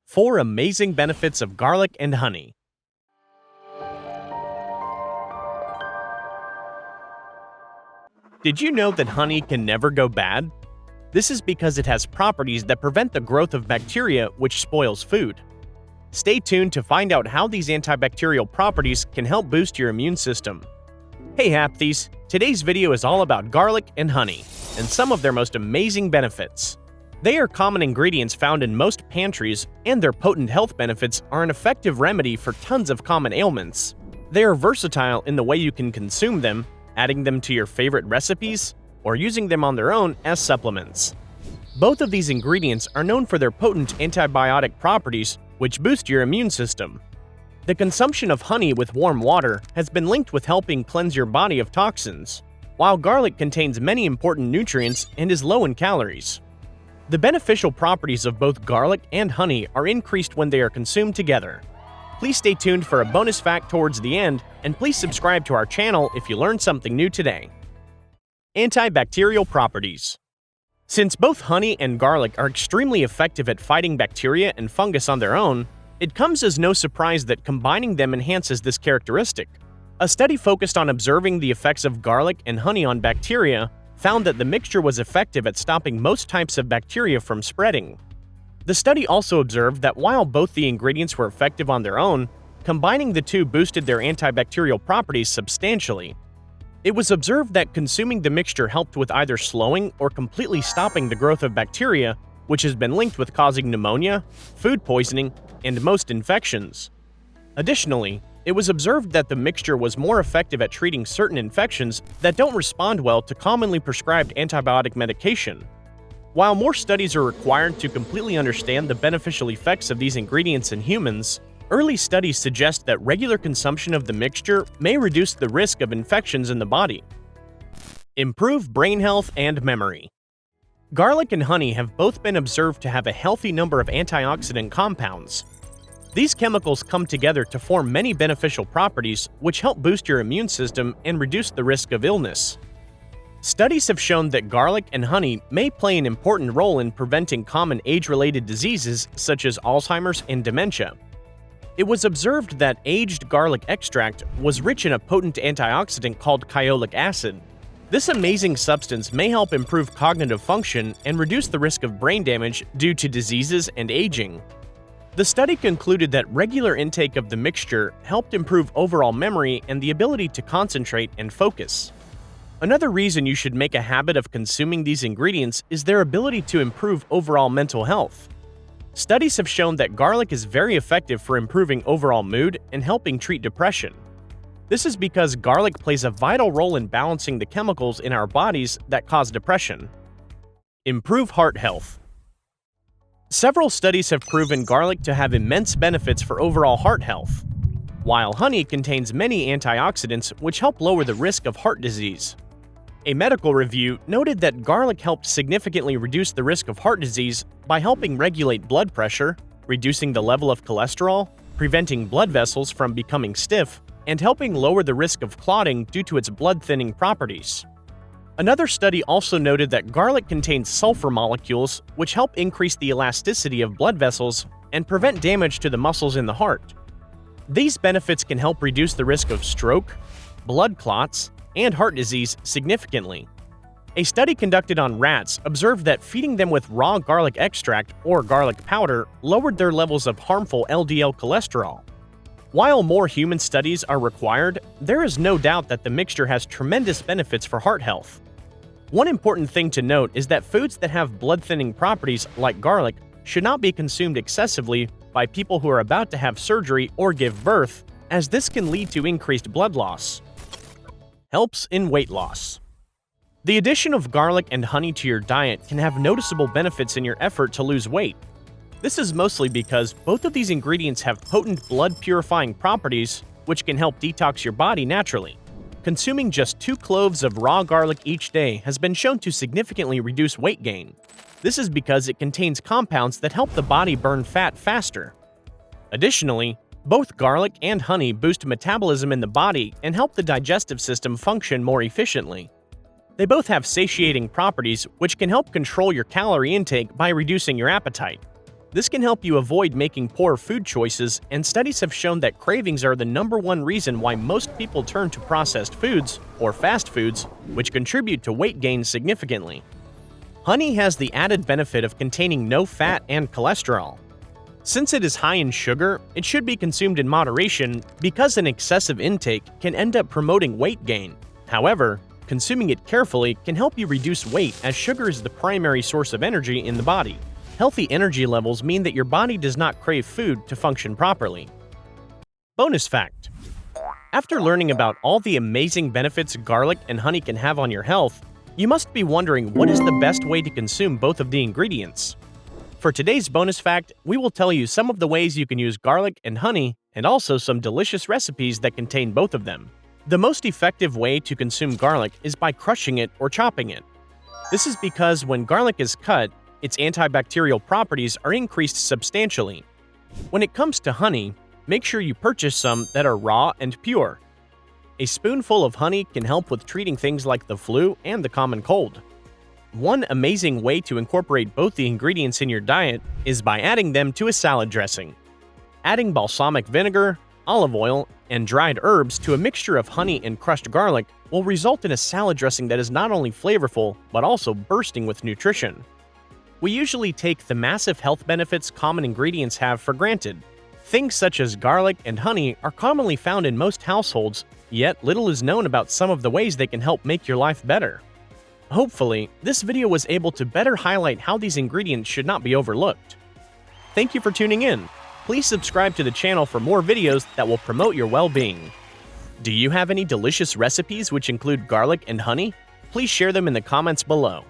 4 amazing benefits of garlic and honey. Did you know that honey can never go bad? This is because it has properties that prevent the growth of bacteria, which spoils food. Stay tuned to find out how these antibacterial properties can help boost your immune system. Hey hapthies, today's video is all about garlic and honey, and some of their most amazing benefits. They are common ingredients found in most pantries, and their potent health benefits are an effective remedy for tons of common ailments. They are versatile in the way you can consume them, adding them to your favorite recipes, or using them on their own as supplements. Both of these ingredients are known for their potent antibiotic properties, which boost your immune system. The consumption of honey with warm water has been linked with helping cleanse your body of toxins, while garlic contains many important nutrients and is low in calories. The beneficial properties of both garlic and honey are increased when they are consumed together. Please stay tuned for a bonus fact towards the end, and please subscribe to our channel if you learned something new today. Antibacterial properties. Since both honey and garlic are extremely effective at fighting bacteria and fungus on their own, it comes as no surprise that combining them enhances this characteristic. A study focused on observing the effects of garlic and honey on bacteria found that the mixture was effective at stopping most types of bacteria from spreading. The study also observed that while both the ingredients were effective on their own, combining the two boosted their antibacterial properties substantially. It was observed that consuming the mixture helped with either slowing or completely stopping the growth of bacteria, which has been linked with causing pneumonia, food poisoning, and most infections. Additionally, it was observed that the mixture was more effective at treating certain infections that don't respond well to commonly prescribed antibiotic medication. While more studies are required to completely understand the beneficial effects of these ingredients in humans, early studies suggest that regular consumption of the mixture may reduce the risk of infections in the body. Improve brain health and memory. Garlic and honey have both been observed to have a healthy number of antioxidant compounds. These chemicals come together to form many beneficial properties which help boost your immune system and reduce the risk of illness. Studies have shown that garlic and honey may play an important role in preventing common age-related diseases such as Alzheimer's and dementia. It was observed that aged garlic extract was rich in a potent antioxidant called kyolic acid. This amazing substance may help improve cognitive function and reduce the risk of brain damage due to diseases and aging. The study concluded that regular intake of the mixture helped improve overall memory and the ability to concentrate and focus. Another reason you should make a habit of consuming these ingredients is their ability to improve overall mental health. Studies have shown that garlic is very effective for improving overall mood and helping treat depression. This is because garlic plays a vital role in balancing the chemicals in our bodies that cause depression. Improve heart health. Several studies have proven garlic to have immense benefits for overall heart health, while honey contains many antioxidants which help lower the risk of heart disease. A medical review noted that garlic helped significantly reduce the risk of heart disease by helping regulate blood pressure, reducing the level of cholesterol, preventing blood vessels from becoming stiff, and helping lower the risk of clotting due to its blood-thinning properties. Another study also noted that garlic contains sulfur molecules which help increase the elasticity of blood vessels and prevent damage to the muscles in the heart. These benefits can help reduce the risk of stroke, blood clots, and heart disease significantly. A study conducted on rats observed that feeding them with raw garlic extract or garlic powder lowered their levels of harmful LDL cholesterol. While more human studies are required, there is no doubt that the mixture has tremendous benefits for heart health. One important thing to note is that foods that have blood-thinning properties like garlic should not be consumed excessively by people who are about to have surgery or give birth, as this can lead to increased blood loss. Helps in weight loss. The addition of garlic and honey to your diet can have noticeable benefits in your effort to lose weight. This is mostly because both of these ingredients have potent blood-purifying properties which can help detox your body naturally. Consuming just 2 cloves of raw garlic each day has been shown to significantly reduce weight gain. This is because it contains compounds that help the body burn fat faster. Additionally, both garlic and honey boost metabolism in the body and help the digestive system function more efficiently. They both have satiating properties which can help control your calorie intake by reducing your appetite. This can help you avoid making poor food choices, and studies have shown that cravings are the #1 reason why most people turn to processed foods, or fast foods, which contribute to weight gain significantly. Honey has the added benefit of containing no fat and cholesterol. Since it is high in sugar, it should be consumed in moderation because an excessive intake can end up promoting weight gain. However, consuming it carefully can help you reduce weight as sugar is the primary source of energy in the body. Healthy energy levels mean that your body does not crave food to function properly. Bonus fact: after learning about all the amazing benefits garlic and honey can have on your health, you must be wondering what is the best way to consume both of the ingredients. For today's bonus fact, we will tell you some of the ways you can use garlic and honey, and also some delicious recipes that contain both of them. The most effective way to consume garlic is by crushing it or chopping it. This is because when garlic is cut, its antibacterial properties are increased substantially. When it comes to honey, make sure you purchase some that are raw and pure. A spoonful of honey can help with treating things like the flu and the common cold. One amazing way to incorporate both the ingredients in your diet is by adding them to a salad dressing. Adding balsamic vinegar, olive oil, and dried herbs to a mixture of honey and crushed garlic will result in a salad dressing that is not only flavorful, but also bursting with nutrition. We usually take the massive health benefits common ingredients have for granted. Things such as garlic and honey are commonly found in most households, yet little is known about some of the ways they can help make your life better. Hopefully, this video was able to better highlight how these ingredients should not be overlooked. Thank you for tuning in. Please subscribe to the channel for more videos that will promote your well-being. Do you have any delicious recipes which include garlic and honey? Please share them in the comments below.